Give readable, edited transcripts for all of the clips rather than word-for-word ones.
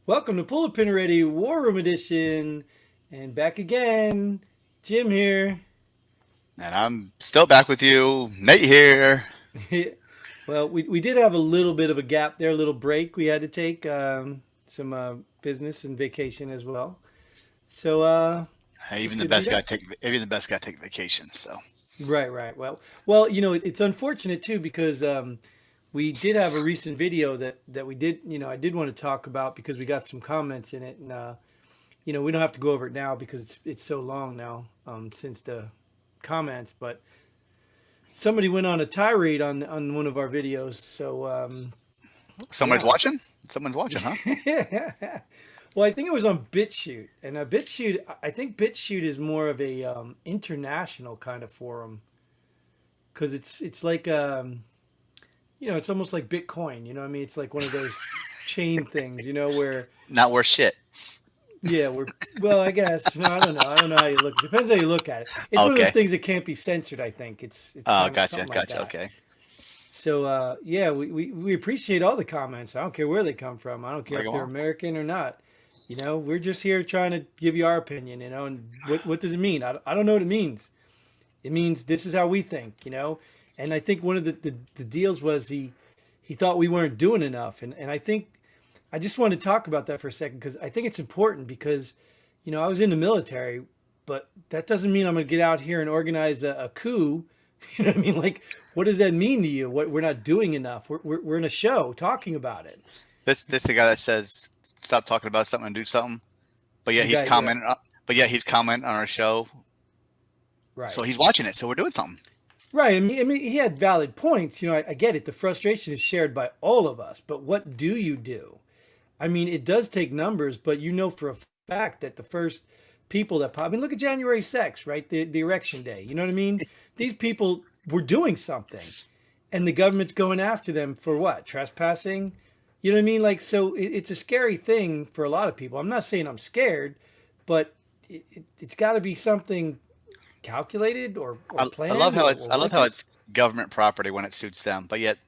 Welcome to Pull the Pin Ready War Room Edition, and back again. Jim here. And I'm still back with you, Nate here. Well, we did have a little bit of a gap there, a little break we had to take, some business and vacation as well. So Hey, we could do that. even the best got to take vacation. So Right, right. Well, it's unfortunate too because we did have a recent video that we did, I did want to talk about because we got some comments in it, and we don't have to go over it now because it's so long now since the comments, but somebody went on a tirade on one of our videos. So somebody's yeah. watching. Someone's watching, huh? Well, I think it was on BitChute, and BitChute. I think BitChute is more of a international kind of forum because it's like it's almost like Bitcoin. You know what I mean? It's like one of those chain things. Where Not worth shit. yeah, we're well. I guess no. I don't know. I don't know how you look. Depends how you look at it. It's one of those Okay. things that can't be censored. I think it's Oh, kind of gotcha, something like gotcha. that. Okay. So yeah, we appreciate all the comments. I don't care where they come from. I don't care Bring if them they're on. American or not. We're just here trying to give you our opinion. And what does it mean? I don't know what it means. It means this is how we think. And I think one of the deals was he thought we weren't doing enough, and I think I just want to talk about that for a second because I think it's important because I was in the military, but that doesn't mean I'm going to get out here and organize a coup. You know what I mean? Like, what does that mean to you? What we're not doing enough. We're in a show talking about it. This the guy that says stop talking about something and do something, but yet The he's guy, yeah, commenting. Commenting on our show, so right, he's watching it. So we're doing something. right. I mean, he had valid points. I get it. The frustration is shared by all of us. But what do you do? I mean, it does take numbers, but for a fact that the first people that pop. I mean, look at January 6th, right? The erection day. You know what I mean? These people were doing something, and the government's going after them for what? Trespassing. You know what I mean? Like, so it's a scary thing for a lot of people. I'm not saying I'm scared, but it's got to be something calculated or I love planned how or I love how wicked. it's government property when it suits them, but yet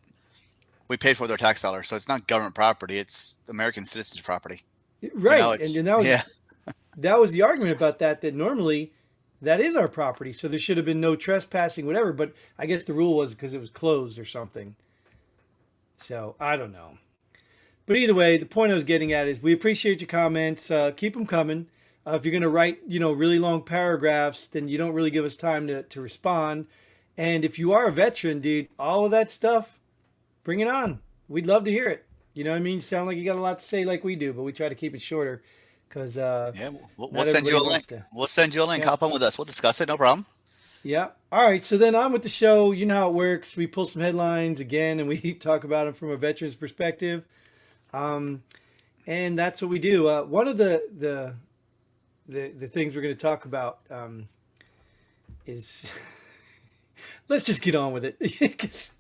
we paid for their tax dollars, so it's not government property. It's American citizens' property. Right, and, It's and yeah. that was the argument about that normally that is our property, so there should have been no trespassing, whatever. But I guess the rule was because it was closed or something. So I don't know. But either way, the point I was getting at is we appreciate your comments. Keep them coming. If you're going to write, really long paragraphs, then you don't really give us time to respond. And if you are a veteran, dude, all of that stuff, bring it on. We'd love to hear it. You know what I mean? You sound like you got a lot to say like we do, but we try to keep it shorter because Yeah, we'll not send you everybody a wants link. to. We'll send you a link. Yeah. Hop on with us. We'll discuss it. No problem. Yeah. All right. So then on with the show. You know how it works. We pull some headlines again and we talk about them from a veteran's perspective. Um, and that's what we do. One of the things we're going to talk about is let's just get on with it. 'Cause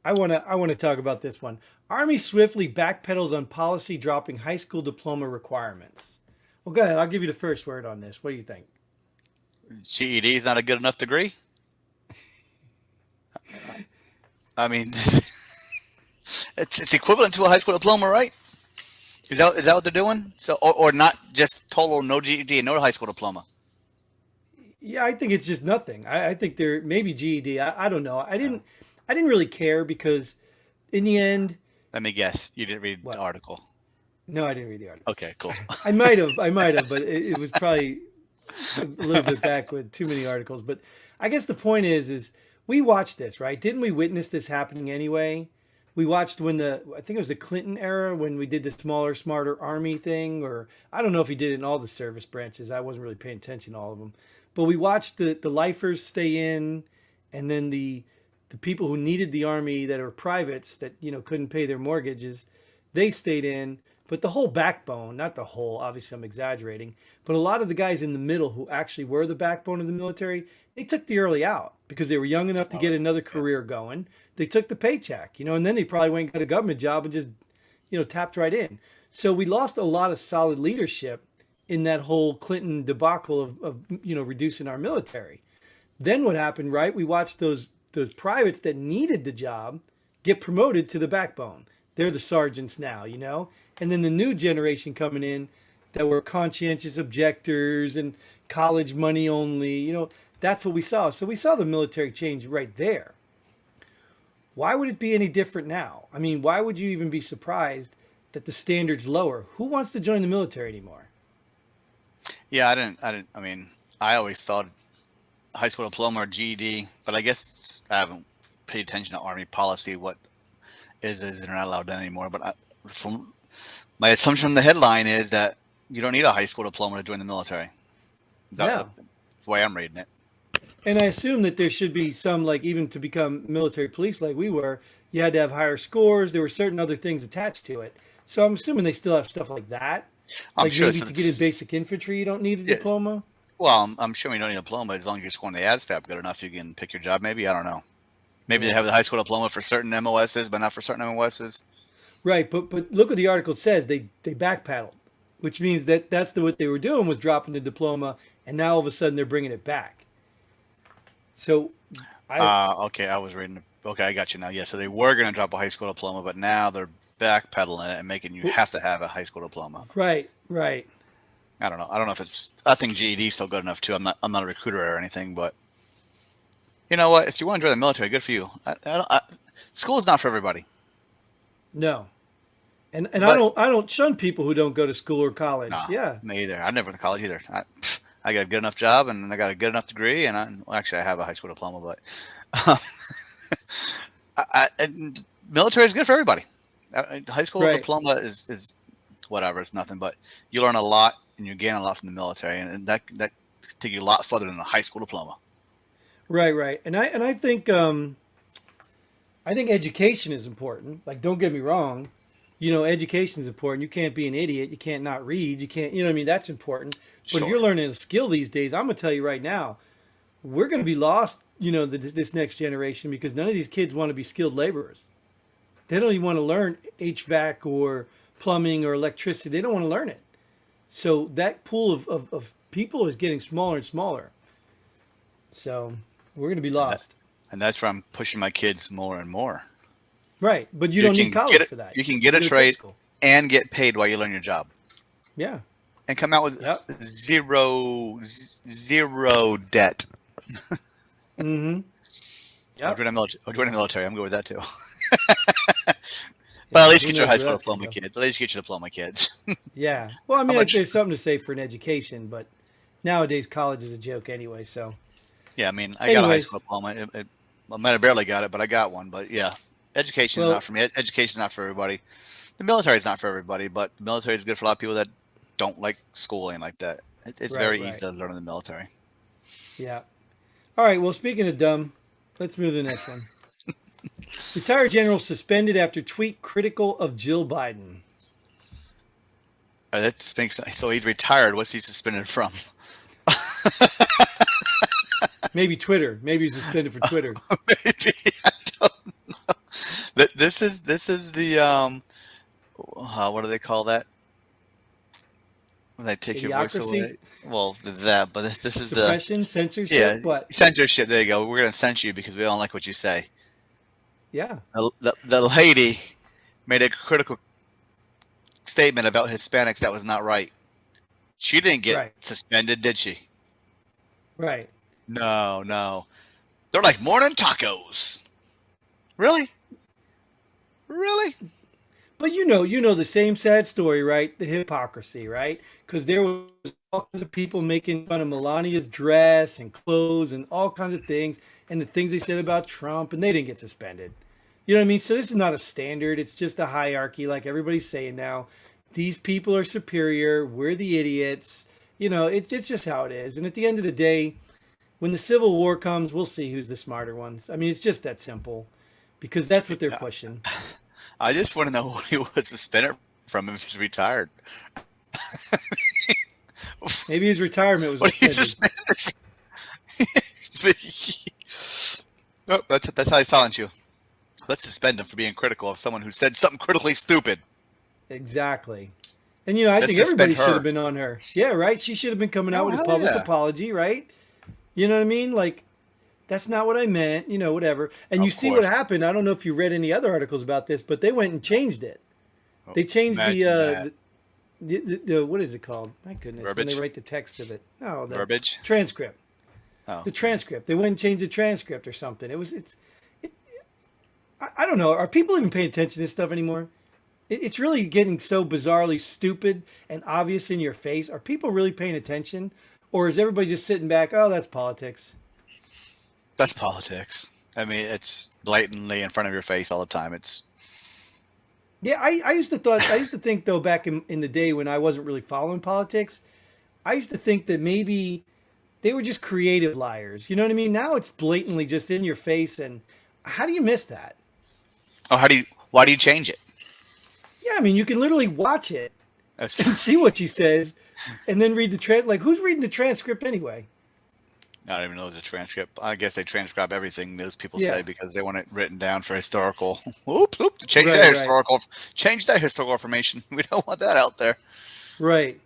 I want to talk about this one. Army swiftly backpedals on policy dropping high school diploma requirements. Well, go ahead. I'll give you the first word on this. What do you think? GED is not a good enough degree. I mean, it's equivalent to a high school diploma, right? Is that what they're doing? So, or not just total no GED and no high school diploma. Yeah, I think it's just nothing. I think there maybe GED. I don't know. I Uh, didn't I didn't really care because in the end, Let me guess. You didn't read the what? article. No, I didn't read the article. Okay, cool. I might have, but it was probably a little bit back with too many articles. But I guess the point is we watched this, right? Didn't we witness this happening anyway? We watched when I think it was the Clinton era when we did the smaller, smarter army thing, or I don't know if he did it in all the service branches. I wasn't really paying attention to all of them, but we watched the lifers stay in, and then the people who needed the army that are privates that couldn't pay their mortgages, they stayed in. But the whole backbone, not the whole, obviously I'm exaggerating, but a lot of the guys in the middle who actually were the backbone of the military, they took the early out because they were young enough to Oh, get another yeah. career going. They took the paycheck, and then they probably went and got a government job and just, tapped right in. So we lost a lot of solid leadership in that whole Clinton debacle of reducing our military. Then what happened, right? We watched those privates that needed the job get promoted to the backbone. They're the sergeants now, you know? And then the new generation coming in that were conscientious objectors and college money only, you know, that's what we saw. So we saw the military change right there. Why would it be any different now? I mean, why would you even be surprised that the standard's lower? Who wants to join the military anymore? Yeah, I mean, I always thought high school diploma or GED, but I guess I haven't paid attention to Army policy, what is not allowed anymore. But from my assumption from the headline is that you don't need a high school diploma to join the military. Yeah. That's the way I'm reading it. And I assume that there should be some, like, even to become military police like we were, you had to have higher scores. There were certain other things attached to it. So I'm assuming they still have stuff like that. I'm Like sure maybe to get in basic infantry, you don't need a Yes. diploma. Well, I'm sure you don't need a diploma as long as you're scoring the ASVAB good enough. You can pick your job. Maybe I don't know. Maybe they have the high school diploma for certain MOSs, but not for certain MOSs. Right, but look what the article says. They backpedaled, which means that what they were doing was dropping the diploma, and now all of a sudden they're bringing it back. So, Okay, I was reading. Okay, I got you now. Yeah, so they were going to drop a high school diploma, but now they're backpedaling it and making you have to have a high school diploma. right. I don't know. I don't know if it's. I think GED is still good enough too. I'm not a recruiter or anything, but you know what? If you want to join the military, good for you. School is not for everybody. No, and But I don't shun people who don't go to school or college. no, Yeah, me either. I never went to college either. I got a good enough job and I got a good enough degree, and actually I have a high school diploma, but and military is good for everybody. High school right, diploma is whatever. It's nothing, but you learn a lot and you gain a lot from the military, and that take you a lot further than a high school diploma. right. And I think education is important. Like, don't get me wrong. You know, education is important. You can't be an idiot. You can't not read. You can't, you know what I mean? That's important. But if you're Sure. learning a skill these days, I'm going to tell you right now, we're going to be lost, you know, this next generation because none of these kids want to be skilled laborers. They don't even want to learn HVAC or plumbing or electricity. They don't want to learn it. So that pool of people is getting smaller and smaller. So we're going to be And lost. that's where I'm pushing my kids more and more. Right. But you You don't need can college for that. you can You get can a go to tech trade school. and get paid while you learn your job, Yeah. and come out with Yep. zero debt. Mm-hmm. Or Yep. join the military. I'm good with that too. But at Yeah. least Who get your knows high where school that's going to diploma, go? kids. At least get your diploma, kids. Yeah. Well, I How mean, much? there's something to say for an education, but nowadays college is a joke anyway. So, Yeah, I mean, I got a high anyways, school diploma. I might have barely got it, but I got one. But yeah, education is not well, for me. Education is not for everybody. The military is not for everybody, but the military is good for a lot of people that don't like schooling like that. It's very easy right. to learn in the military. Yeah. All right. Well, speaking of dumb, let's move to the next one. Retired general suspended after tweet critical of Jill Biden. That makes so he's retired. What's he suspended from? Maybe Twitter. Maybe he's suspended for Twitter. Maybe I don't know. This is the what do they call that when they take your voice Idiocracy, away? Well, that, but this is the suppression, censorship. yeah What? censorship. There you go. We're gonna censor you because we don't like what you say. Yeah. The lady made a critical statement about Hispanics that was not right. She didn't get Right. suspended, did she? Right. No. They're like morning tacos. Really? Really? But you know the same sad story, right? The hypocrisy, right? Because there was all kinds of people making fun of Melania's dress and clothes and all kinds of things, and the things they said about Trump, and they didn't get suspended. You know what I mean? So this is not a standard. It's just a hierarchy, like everybody's saying now. These people are superior. We're the idiots. You know, it's just how it is. And at the end of the day, when the Civil War comes, we'll see who's the smarter ones. I mean, it's just that simple, because that's what they're pushing. I just want to know what he was suspended from if he's retired. Maybe his retirement was What are you suspended. suspended? Oh, that's how I silence you. Let's suspend him for being critical of someone who said something critically stupid. Exactly. And I Let's think everybody suspend should have her. been on her. Yeah, right. She should have been coming out Oh, with a hell public yeah. apology, right? You know what I mean? Like, That's not what I meant, whatever. And you Of see what course. happened. I don't know if you read any other articles about this, but they went and changed it. Oh, They changed imagine that. the what is it called? My goodness, when they Verbiage? write the text of it. No, the Verbiage? transcript. Oh. The transcript. They went and changed the transcript or something. I don't know. Are people even paying attention to this stuff anymore? It's really getting so bizarrely stupid and obvious in your face. Are people really paying attention? Or is everybody just sitting back? Oh, that's politics. That's politics. I mean, it's blatantly in front of your face all the time. It's Yeah, I used to think though back in the day when I wasn't really following politics, I used to think that maybe they were just creative liars. You know what I mean? Now it's blatantly just in your face, and how do you miss that? oh, why do you change it? Yeah, I mean you can literally watch it and That's- see what she says, and then read the like who's reading the transcript anyway? I don't even know there's a transcript. I guess they transcribe everything those people Yeah, say because they want it written down for historical. Whoop, whoop, right, right, change that historical information. We don't want that out there. right.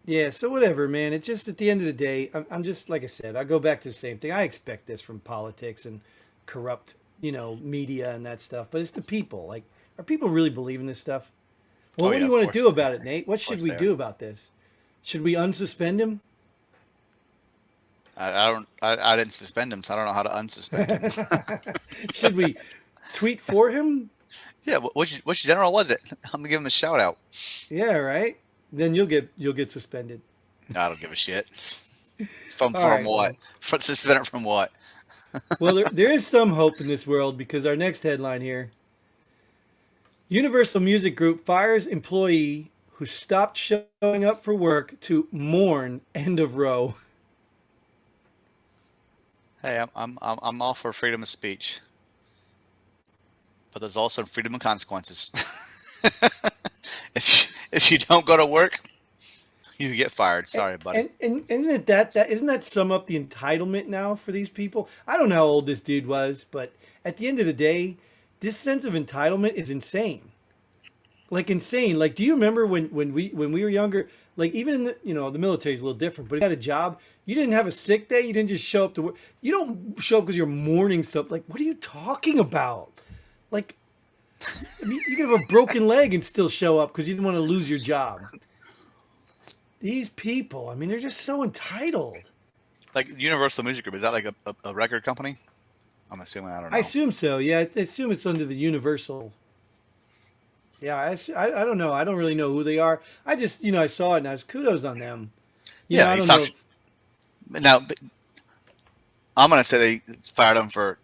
Yeah, so whatever, man. It just at the end of the day, I'm just like I said. I go back to the same thing. I expect this from politics and corrupt, media and that stuff. But it's the people. Like, are people really believing this stuff? Well, Oh what do yeah, you of want to course, do about it, Nate? What of should course we they are. do about this? Should we unsuspend him? I don't. I didn't suspend him, so I don't know how to unsuspend him. Should we tweet for him? Yeah, which general was it? I'm gonna give him a shout out. Yeah, right. Then you'll get suspended. I don't give a shit. From All right. what? Well, Suspended from what? well, there is some hope in this world because our next headline here: Universal Music Group fires employee who stopped showing up for work to mourn end of row. Hey, I'm all for freedom of speech, but there's also freedom of consequences. If you don't go to work, you get fired. Sorry, buddy. And isn't it that isn't that sum up the entitlement now for these people? I don't know how old this dude was, but at the end of the day, this sense of entitlement is insane. Like insane. Like, do you remember when we were younger? Like, even in the military is a little different. But if you had a job, you didn't have a sick day. You didn't just show up to work. You don't show up because you're mourning stuff. Like, what are you talking about? Like, I mean, you can have a broken leg and still show up because you didn't want to lose your job. These people, I mean, they're just so entitled. Like Universal Music Group, is that like a record company? I'm assuming. I don't I know. assume so. Yeah, I assume it's under the Universal. Yeah, I don't know. I don't really know who they are. I just, I saw it and I was kudos on them. Yeah, I he don't know. stopped. Now, I'm gonna say they fired him for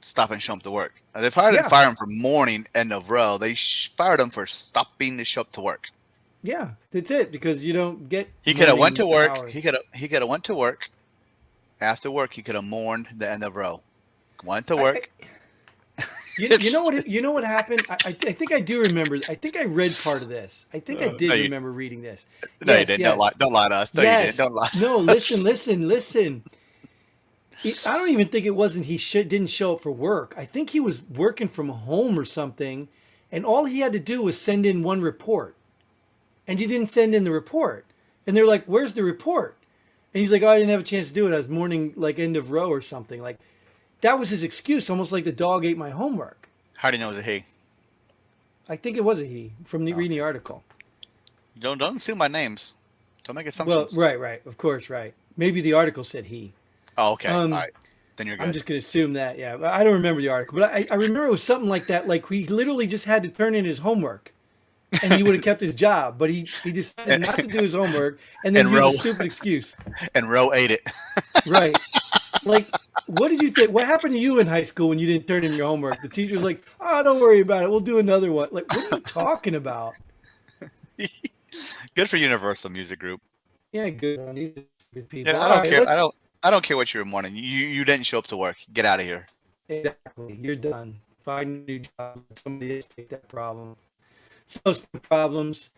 stopping showing up to work. They probably didn't Yeah, fire him for morning end of row. They fired him for stopping to show up to work. yeah, that's it because you don't get He could have went to morning work. hours. He could have went to work. After work, he could have mourned the end of row. Went to I, work. you know what happened? I think I do remember. I think I read part of this. I think I No, did you remember reading this. no, you Yes, didn't. yes, Don't lie to us. No, you didn't. yes. Don't lie. No, listen. I don't even think it wasn't didn't show up for work. I think he was working from home or something, and all he had to do was send in one report, and he didn't send in the report. And they're like, "Where's the report?" And he's like, "Oh, I didn't have a chance to do it. I was mourning like end of row or something." Like that was his excuse, almost like the dog ate my homework. How do you know it was a he? I think it was a he from reading the article. Don't assume my names. Don't make Well, assumptions. right, of course, right. Maybe the article said he. Oh, okay. All Um, right. Then you're I'm good. just going to assume that, yeah. But I don't remember the article, but I remember it was something like that. Like he literally just had to turn in his homework, and he would have kept his job, but he decided not to do his homework, and then And use row a stupid excuse. and row ate it. Right? Like, what did you think? What happened to you in high school when you didn't turn in your homework? The teacher's like, "Oh, don't worry about it. We'll do another one." Like, what are you talking about? Good for Universal Music Group. Yeah, good on these good people. Yeah, I All don't right, care. let's I don't care what you were mourning. You didn't show up to work. Get out of here. exactly. You're done. Find a new job. Somebody else take that problem. So some problems.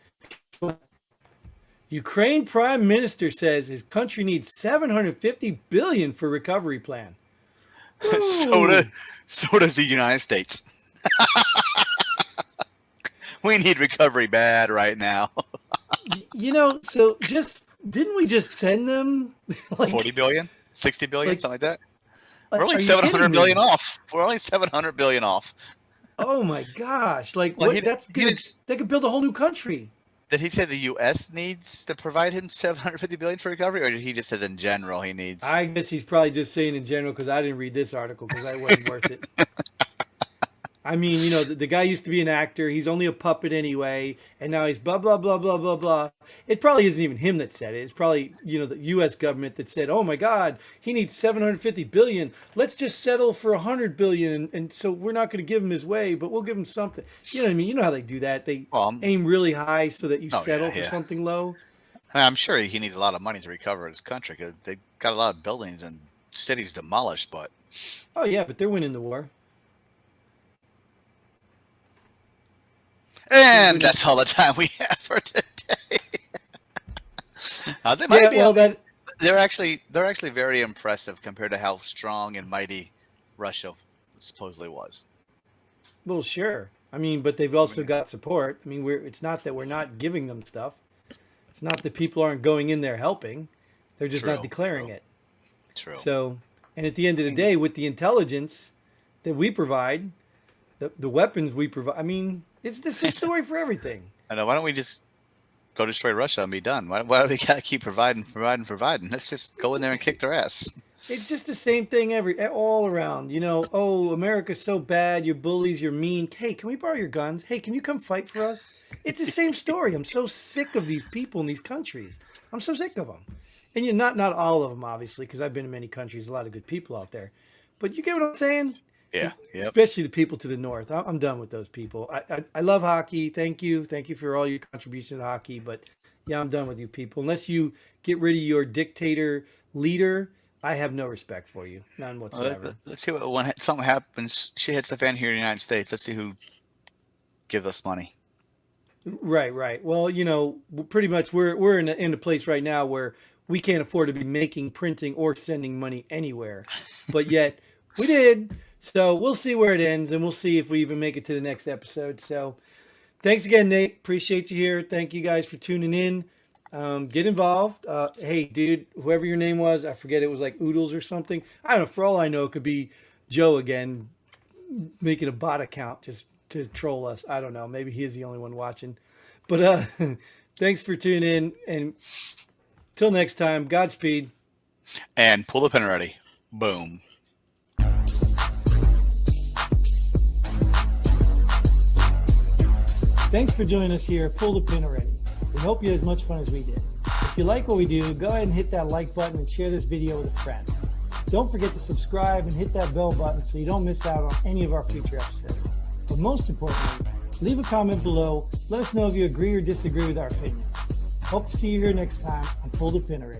Ukraine Prime Minister says his country needs 750 billion for recovery plan. so Ooh. so does the United States. We need recovery bad right now. So just didn't we just send them like 40 billion? 60 billion, Like, something like that. We're only are you 700 kidding billion me? off. We're only 700 billion off. Oh my gosh! Like Well, what? That's he gonna didn't. they could build a whole new country. Did he say the U.S. needs to provide him 750 billion for recovery, or did he just says in general he needs? I guess he's probably just saying in general because I didn't read this article because I wasn't worth it. I mean, the guy used to be an actor. He's only a puppet anyway, and now he's blah blah blah blah blah blah. It probably isn't even him that said it. It's probably the U.S. government that said, "Oh my God, he needs 750 billion. Let's just settle for 100 billion, and so we're not going to give him his way, but we'll give him something." You know what I mean? You know how they do that? They aim really high so that you Oh settle yeah, for yeah. something low. I'm sure he needs a lot of money to recover his country because they got a lot of buildings and cities demolished. But Oh yeah, but they're winning the war. and that's all the time we have for today. They might Yeah, be. well that They're actually very impressive compared to how strong and mighty Russia supposedly was. well sure. I mean, but they've also got support. I mean, it's not that we're not giving them stuff. It's not that people aren't going in there helping. They're just not declaring it. True. So, and at the end of the day, with the intelligence that we provide, the weapons we provide, I mean, it's this is a story for everything. I know. Why don't we just go destroy Russia and be done? Why do we gotta keep providing? Let's just go in there and kick their ass. It's just the same thing all around. Oh, America's so bad. You're bullies. You're mean. Hey, can we borrow your guns? Hey, can you come fight for us? It's the same story. I'm so sick of these people in these countries. I'm so sick of them. And not all of them, obviously, because I've been in many countries. A lot of good people out there. But you get what I'm saying? Yeah. Yep. Especially the people to the north. I'm done with those people. I love hockey. Thank you for all your contributions to hockey. But yeah, I'm done with you people. Unless you get rid of your dictator leader, I have no respect for you, none whatsoever. Let's see what when something happens. She hits the fan here in the United States. Let's see who gives us money. Right. Well, pretty much we're in a place right now where we can't afford to be making, printing, or sending money anywhere, but yet we did. So we'll see where it ends, and we'll see if we even make it to the next episode. So thanks again, Nate. Appreciate you here. Thank you guys for tuning in. Get involved. Hey, dude, whoever your name was, I forget. It was like Oodles or something. I don't know. For all I know, it could be Joe again, making a bot account just to troll us. I don't know. Maybe he is the only one watching. But thanks for tuning in. And till next time, Godspeed. And pull the pin ready. Boom. Thanks for joining us here at Pull the Pin Already. We hope you had as much fun as we did. If you like what we do, go ahead and hit that like button and share this video with a friend. Don't forget to subscribe and hit that bell button so you don't miss out on any of our future episodes. But most importantly, leave a comment below. Let us know if you agree or disagree with our opinion. Hope to see you here next time on Pull the Pin Already.